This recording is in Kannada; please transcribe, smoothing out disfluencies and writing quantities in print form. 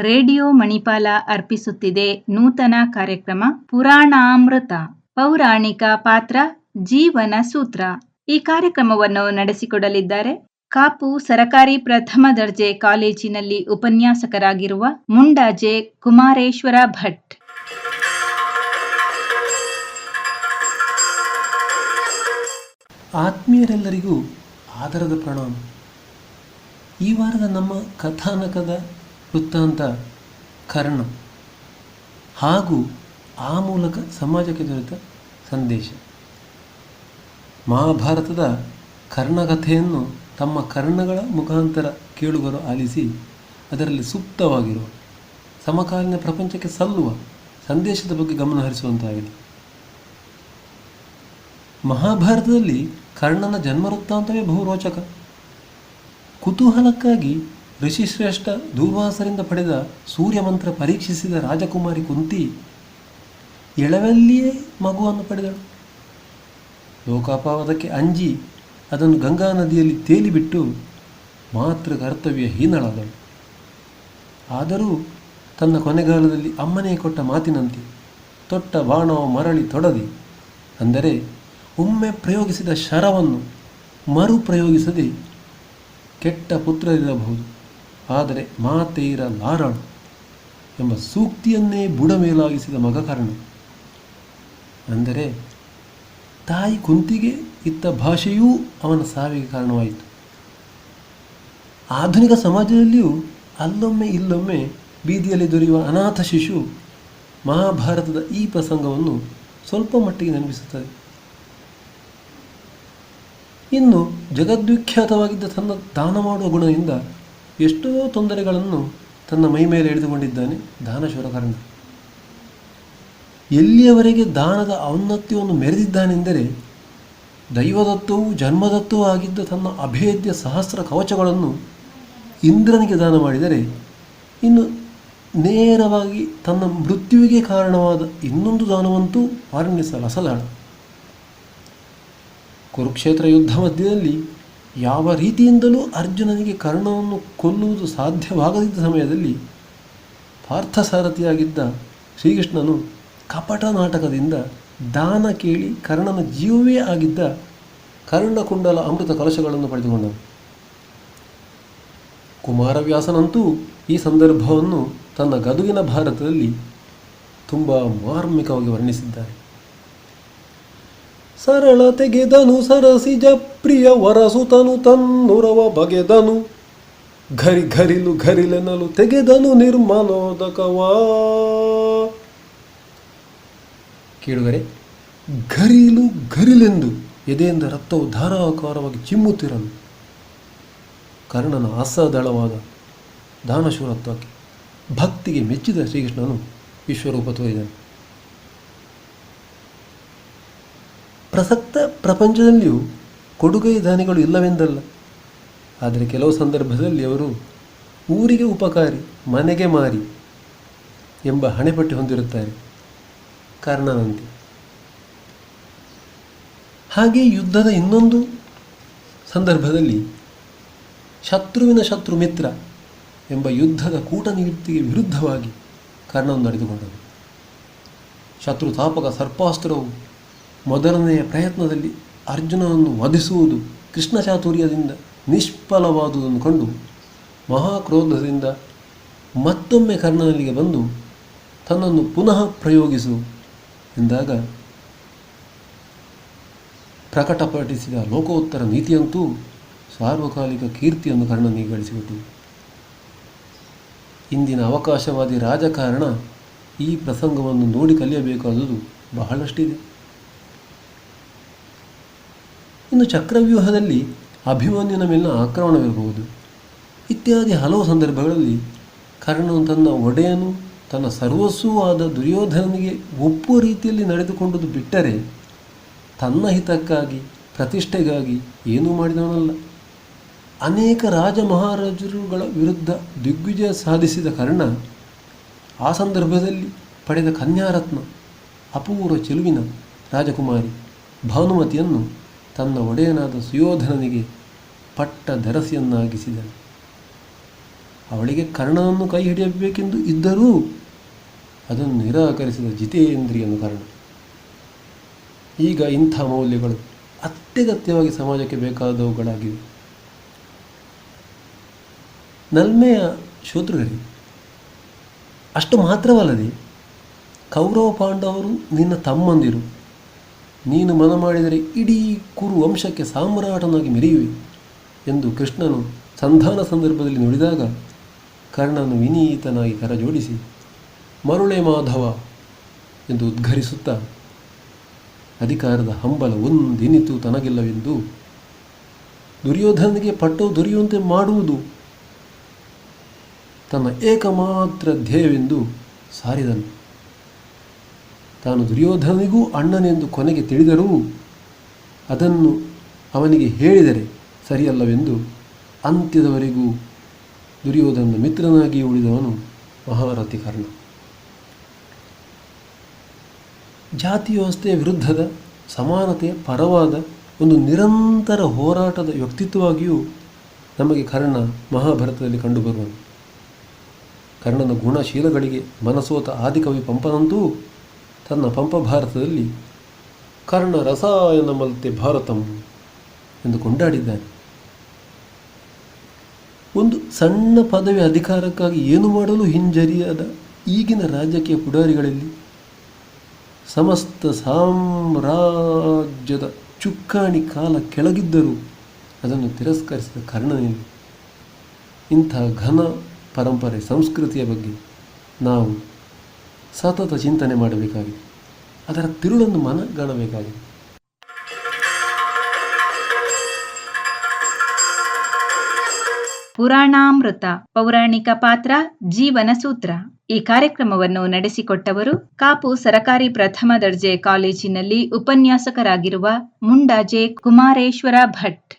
ರೇಡಿಯೋ ಮಣಿಪಾಲ ಅರ್ಪಿಸುತ್ತಿದೆ ನೂತನ ಕಾರ್ಯಕ್ರಮ ಪುರಾಣಾಮೃತ. ಪೌರಾಣಿಕ ಪಾತ್ರ ಜೀವನ ಸೂತ್ರ. ಈ ಕಾರ್ಯಕ್ರಮವನ್ನು ನಡೆಸಿಕೊಡಲಿದ್ದಾರೆ ಕಾಪು ಸರಕಾರಿ ಪ್ರಥಮ ದರ್ಜೆ ಕಾಲೇಜಿನಲ್ಲಿ ಉಪನ್ಯಾಸಕರಾಗಿರುವ ಮುಂಡಾಜೆ ಕುಮಾರೇಶ್ವರ ಭಟ್. ಆತ್ಮೀಯರೆಲ್ಲರಿಗೂ ಆದರದ ಪ್ರಣಾಮ. ಈ ವಾರದ ನಮ್ಮ ಕಥಾನಕದ ವೃತ್ತಾಂತ ಕರ್ಣ ಹಾಗೂ ಆ ಮೂಲಕ ಸಮಾಜಕ್ಕೆ ದೊರೆತ ಸಂದೇಶ. ಮಹಾಭಾರತದ ಕರ್ಣಕಥೆಯನ್ನು ತಮ್ಮ ಕರ್ಣಗಳ ಮುಖಾಂತರ ಕೇಳುಗರು ಆಲಿಸಿ ಅದರಲ್ಲಿ ಸೂಕ್ತವಾಗಿರುವ ಸಮಕಾಲೀನ ಪ್ರಪಂಚಕ್ಕೆ ಸಲ್ಲುವ ಸಂದೇಶದ ಬಗ್ಗೆ ಗಮನ ಹರಿಸುವಂತಾಗಿದೆ. ಮಹಾಭಾರತದಲ್ಲಿ ಕರ್ಣನ ಜನ್ಮ ವೃತ್ತಾಂತವೇ ಬಹು ರೋಚಕ. ಕುತೂಹಲಕ್ಕಾಗಿ ಋಷಿಶ್ರೇಷ್ಠ ದೂರ್ವಾಸರಿಂದ ಪಡೆದ ಸೂರ್ಯ ಮಂತ್ರ ಪರೀಕ್ಷಿಸಿದ ರಾಜಕುಮಾರಿ ಕುಂತಿ ಎಳವಲ್ಲಿಯೇ ಮಗುವನ್ನು ಪಡೆದಳು. ಲೋಕಾಪವಾದಕ್ಕೆ ಅಂಜಿ ಅದನ್ನು ಗಂಗಾ ನದಿಯಲ್ಲಿ ತೇಲಿಬಿಟ್ಟು ಮಾತೃ ಕರ್ತವ್ಯ ಹೀನಳಾದಳು. ಆದರೂ ತನ್ನ ಕೊನೆಗಾಲದಲ್ಲಿ ಅಮ್ಮನೇ ಕೊಟ್ಟ ಮಾತಿನಂತೆ ತೊಟ್ಟ ಬಾಣವ ಮರಳಿ ತೊಡದೆ, ಅಂದರೆ ಒಮ್ಮೆ ಪ್ರಯೋಗಿಸಿದ ಶರವನ್ನು ಮರುಪ್ರಯೋಗಿಸದೆ ಕೆಟ್ಟ ಪುತ್ರರಿರಬಹುದು, ಆದರೆ ಮಾತೇರಲಾರಳು ಎಂಬ ಸೂಕ್ತಿಯನ್ನೇ ಬುಡಮೇಲಾಗಿಸಿದ ಮಗ ಕರ್ಣ. ಅಂದರೆ ತಾಯಿ ಕುಂತಿಗೆ ಇತ್ತ ಭಾಷೆಯೂ ಅವನ ಸಾವಿಗೆ ಕಾರಣವಾಯಿತು. ಆಧುನಿಕ ಸಮಾಜದಲ್ಲಿಯೂ ಅಲ್ಲೊಮ್ಮೆ ಇಲ್ಲೊಮ್ಮೆ ಬೀದಿಯಲ್ಲಿ ದೊರೆಯುವ ಅನಾಥ ಶಿಶು ಮಹಾಭಾರತದ ಈ ಪ್ರಸಂಗವನ್ನು ಸ್ವಲ್ಪ ಮಟ್ಟಿಗೆ ನೆನಪಿಸುತ್ತದೆ. ಇನ್ನು ಜಗದ್ವಿಖ್ಯಾತವಾಗಿದ್ದ ತನ್ನ ದಾನ ಮಾಡುವ ಗುಣದಿಂದ ಎಷ್ಟೋ ತೊಂದರೆಗಳನ್ನು ತನ್ನ ಮೈ ಮೇಲೆ ಎಳೆದುಕೊಂಡಿದ್ದಾನೆ ದಾನಶೂರ ಕರ್ಣ. ಎಲ್ಲಿಯವರೆಗೆ ದಾನದ ಔನ್ನತ್ಯವನ್ನು ಮೆರೆದಿದ್ದಾನೆಂದರೆ ದೈವದತ್ತವೂ ಜನ್ಮದತ್ತವೂ ಆಗಿದ್ದ ತನ್ನ ಅಭೇದ್ಯ ಸಹಸ್ರ ಕವಚಗಳನ್ನು ಇಂದ್ರನಿಗೆ ದಾನ ಮಾಡಿದರೆ, ಇನ್ನು ನೇರವಾಗಿ ತನ್ನ ಮೃತ್ಯುವಿಗೆ ಕಾರಣವಾದ ಇನ್ನೊಂದು ದಾನವಂತೂ ವರ್ಣಿಸಲಸದಾಳ. ಕುರುಕ್ಷೇತ್ರ ಯುದ್ಧ ಮಧ್ಯದಲ್ಲಿ ಯಾವ ರೀತಿಯಿಂದಲೂ ಅರ್ಜುನನಿಗೆ ಕರ್ಣವನ್ನು ಕೊಲ್ಲುವುದು ಸಾಧ್ಯವಾಗದಿದ್ದ ಸಮಯದಲ್ಲಿ ಪಾರ್ಥಸಾರಥಿಯಾಗಿದ್ದ ಶ್ರೀಕೃಷ್ಣನು ಕಪಟ ನಾಟಕದಿಂದ ದಾನ ಕೇಳಿ ಕರ್ಣನ ಜೀವವೇ ಆಗಿದ್ದ ಕರ್ಣಕುಂಡಲ ಅಮೃತ ಕಲಶಗಳನ್ನು ಪಡೆದುಕೊಂಡನು. ಕುಮಾರವ್ಯಾಸನಂತೂ ಈ ಸಂದರ್ಭವನ್ನು ತನ್ನ ಗದುಗಿನ ಭಾರತದಲ್ಲಿ ತುಂಬ ಮಾರ್ಮಿಕವಾಗಿ ವರ್ಣಿಸಿದ್ದಾರೆ. ಸರಳ ತೆಗೆದನು ಸರಸಿಜ ಪ್ರಿಯ ವರಸುತನು ತನ್ನುರವ ಬಗೆದನು, ಘರಿ ಘರಿಲು ಘರಿಲೆನಲು ತೆಗೆದನು ನಿರ್ಮಲೋದಕವಾ. ಕೇಳುಗರೆ, ಘರಿಲು ಘರಿಲೆಂದು ಎದೆಯಿಂದ ರಕ್ತವು ಧಾರಾಕಾರವಾಗಿ ಚಿಮ್ಮುತ್ತಿರಲು ಕರ್ಣನ ಅಸದಳವಾದ ದಾನಶೂರತ್ವಕ್ಕೆ ಭಕ್ತಿಗೆ ಮೆಚ್ಚಿದ ಶ್ರೀಕೃಷ್ಣನು ವಿಶ್ವರೂಪ ತೋರಿದನು. ಪ್ರಸಕ್ತ ಪ್ರಪಂಚದಲ್ಲಿಯೂ ಕೊಡುಗೈ ದಾನಿಗಳು ಇಲ್ಲವೆಂದಲ್ಲ, ಆದರೆ ಕೆಲವು ಸಂದರ್ಭದಲ್ಲಿ ಅವರು ಊರಿಗೆ ಉಪಕಾರಿ ಮನೆಗೆ ಮಾರಿ ಎಂಬ ಹಣೆಪಟ್ಟಿ ಹೊಂದಿರುತ್ತಾರೆ ಕರ್ಣನಂತೆ. ಹಾಗೆ ಯುದ್ಧದ ಇನ್ನೊಂದು ಸಂದರ್ಭದಲ್ಲಿ ಶತ್ರುವಿನ ಶತ್ರು ಮಿತ್ರ ಎಂಬ ಯುದ್ಧದ ಕೂಟನೀತಿಗೆ ವಿರುದ್ಧವಾಗಿ ಕರ್ಣನು ನಡೆದುಕೊಂಡನು. ಶತ್ರು ತಾಪಕ ಸರ್ಪಾಸ್ತ್ರವು ಮೊದಲನೆಯ ಪ್ರಯತ್ನದಲ್ಲಿ ಅರ್ಜುನನನ್ನು ವಧಿಸುವುದು ಕೃಷ್ಣ ಚಾತುರ್ಯದಿಂದ ನಿಷ್ಫಲವಾದುದನ್ನು ಕಂಡು ಮಹಾಕ್ರೋಧದಿಂದ ಮತ್ತೊಮ್ಮೆ ಕರ್ಣನಲ್ಲಿಗೆ ಬಂದು ತನ್ನನ್ನು ಪುನಃ ಪ್ರಯೋಗಿಸು ಎಂದಾಗ ಪ್ರಕಟಪಡಿಸಿದ ಲೋಕೋತ್ತರ ನೀತಿಯಂತೂ ಸಾರ್ವಕಾಲಿಕ ಕೀರ್ತಿಯನ್ನು ಕರ್ಣನಿಗೆ ಗಳಿಸಿಕೊಟ್ಟಿದೆ. ಇಂದಿನ ಅವಕಾಶವಾದಿ ರಾಜಕಾರಣ ಈ ಪ್ರಸಂಗವನ್ನು ನೋಡಿ ಕಲಿಯಬೇಕಾದುದು ಬಹಳಷ್ಟಿದೆ. ಇನ್ನು ಚಕ್ರವ್ಯೂಹದಲ್ಲಿ ಅಭಿಮನ್ಯುನ ಮೇಲಿನ ಆಕ್ರಮಣವಿರಬಹುದು ಇತ್ಯಾದಿ ಹಲವು ಸಂದರ್ಭಗಳಲ್ಲಿ ಕರ್ಣನು ತನ್ನ ಒಡೆಯನು ತನ್ನ ಸರ್ವಸ್ವೂ ಆದ ದುರ್ಯೋಧನನಿಗೆ ಒಪ್ಪುವ ರೀತಿಯಲ್ಲಿ ನಡೆದುಕೊಂಡುದು ಬಿಟ್ಟರೆ ತನ್ನ ಹಿತಕ್ಕಾಗಿ ಪ್ರತಿಷ್ಠೆಗಾಗಿ ಏನೂ ಮಾಡಿದವನಲ್ಲ. ಅನೇಕ ರಾಜ ಮಹಾರಾಜರುಗಳ ವಿರುದ್ಧ ದಿಗ್ವಿಜಯ ಸಾಧಿಸಿದ ಕರ್ಣ ಆ ಸಂದರ್ಭದಲ್ಲಿ ಪಡೆದ ಕನ್ಯಾರತ್ನ ಅಪೂರ್ವ ಚೆಲುವಿನ ರಾಜಕುಮಾರಿ ಭಾನುಮತಿಯನ್ನು ತನ್ನ ಒಡೆಯನಾದ ಸುಯೋಧನನಿಗೆ ಪಟ್ಟ ದರಸಿಯನ್ನಾಗಿಸಿದನು. ಅವಳಿಗೆ ಕರ್ಣನನ್ನು ಕೈ ಹಿಡಿಯಬೇಕೆಂದು ಇದ್ದರೂ ಅದನ್ನು ನಿರಾಕರಿಸಿದ ಜಿತೇಂದ್ರಿಯನು ಕರ್ಣ. ಈಗ ಇಂಥ ಮೌಲ್ಯಗಳು ಅತ್ಯಗತ್ಯವಾಗಿ ಸಮಾಜಕ್ಕೆ ಬೇಕಾದವುಗಳಾಗಿವೆ. ನಲ್ಮೆಯ ಶೋತೃಗರಿ, ಅಷ್ಟು ಮಾತ್ರವಲ್ಲದೆ ಕೌರವ ಪಾಂಡವರು ನಿನ್ನ ತಮ್ಮಂದಿರು. ನೀನು ಮನ ಮಾಡಿದರೆ ಇಡೀ ಕುರು ವಂಶಕ್ಕೆ ಸಾಮ್ರಾಟನಾಗಿ ಮೆರೆಯುವೆ ಎಂದು ಕೃಷ್ಣನು ಸಂಧಾನ ಸಂದರ್ಭದಲ್ಲಿ ನುಡಿದಾಗ ಕರ್ಣನು ವಿನೀತನಾಗಿ ಕರ ಜೋಡಿಸಿ ಮರುಳೆ ಮಾಧವ ಎಂದು ಉದ್ಘರಿಸುತ್ತಾ ಅಧಿಕಾರದ ಹಂಬಲ ಒಂದಿನಿತು ತನಗಿಲ್ಲವೆಂದು ದುರ್ಯೋಧನನಿಗೆ ಪಟ್ಟವು ದೊರೆಯುವಂತೆ ಮಾಡುವುದು ತನ್ನ ಏಕಮಾತ್ರ ಧ್ಯೇಯವೆಂದು ಸಾರಿದನು. ತಾನು ದುರ್ಯೋಧನನಿಗೂ ಅಣ್ಣನೆಂದು ಕೊನೆಗೆ ತಿಳಿದರೂ ಅದನ್ನು ಅವನಿಗೆ ಹೇಳಿದರೆ ಸರಿಯಲ್ಲವೆಂದು ಅಂತ್ಯದವರೆಗೂ ದುರ್ಯೋಧನನ ಮಿತ್ರನಾಗಿ ಉಳಿದವನು ಮಹಾರಥಿ ಕರ್ಣ. ಜಾತಿ ವ್ಯವಸ್ಥೆಯ ವಿರುದ್ಧದ ಸಮಾನತೆಯ ಪರವಾದ ಒಂದು ನಿರಂತರ ಹೋರಾಟದ ವ್ಯಕ್ತಿತ್ವವಾಗಿಯೂ ನಮಗೆ ಕರ್ಣ ಮಹಾಭಾರತದಲ್ಲಿ ಕಂಡುಬರುವನು. ಕರ್ಣನ ಗುಣಶೀಲಗಳಿಗೆ ಮನಸೋತ ಆದಿಕವಿ ಪಂಪನಂತೂ ತನ್ನ ಪಂಪಭಾರತದಲ್ಲಿ ಕರ್ಣ ರಸಾಯನ ಮಲ್ತೆ ಭಾರತಂ ಎಂದು ಕೊಂಡಾಡಿದ್ದಾನೆ. ಒಂದು ಸಣ್ಣ ಪದವಿ ಅಧಿಕಾರಕ್ಕಾಗಿ ಏನು ಮಾಡಲು ಹಿಂಜರಿಯದ ಈಗಿನ ರಾಜಕೀಯ ಪುಡಾರಿಗಳಲ್ಲಿ ಸಮಸ್ತ ಸಾಮ್ರಾಜ್ಯದ ಚುಕ್ಕಾಣಿ ಕಾಲ ಕೆಳಗಿದ್ದರೂ ಅದನ್ನು ತಿರಸ್ಕರಿಸಿದ ಕರ್ಣನಲ್ಲಿ ಇಂಥ ಘನ ಪರಂಪರೆ ಸಂಸ್ಕೃತಿಯ ಬಗ್ಗೆ ನಾವು ಸತತ ಚಿಂತನೆ ಮಾಡಬೇಕಾಗಿದೆ. ಅದರ ತಿರುಳನ್ನು ಮನಗಾಣಬೇಕಾಗಿದೆ. ಪುರಾಣಾಮೃತ ಪೌರಾಣಿಕ ಪಾತ್ರ ಜೀವನ ಸೂತ್ರ. ಈ ಕಾರ್ಯಕ್ರಮವನ್ನು ನಡೆಸಿಕೊಟ್ಟವರು ಕಾಪು ಸರಕಾರಿ ಪ್ರಥಮ ದರ್ಜೆ ಕಾಲೇಜಿನಲ್ಲಿ ಉಪನ್ಯಾಸಕರಾಗಿರುವ ಮುಂಡಾಜೆ ಕುಮಾರೇಶ್ವರ ಭಟ್.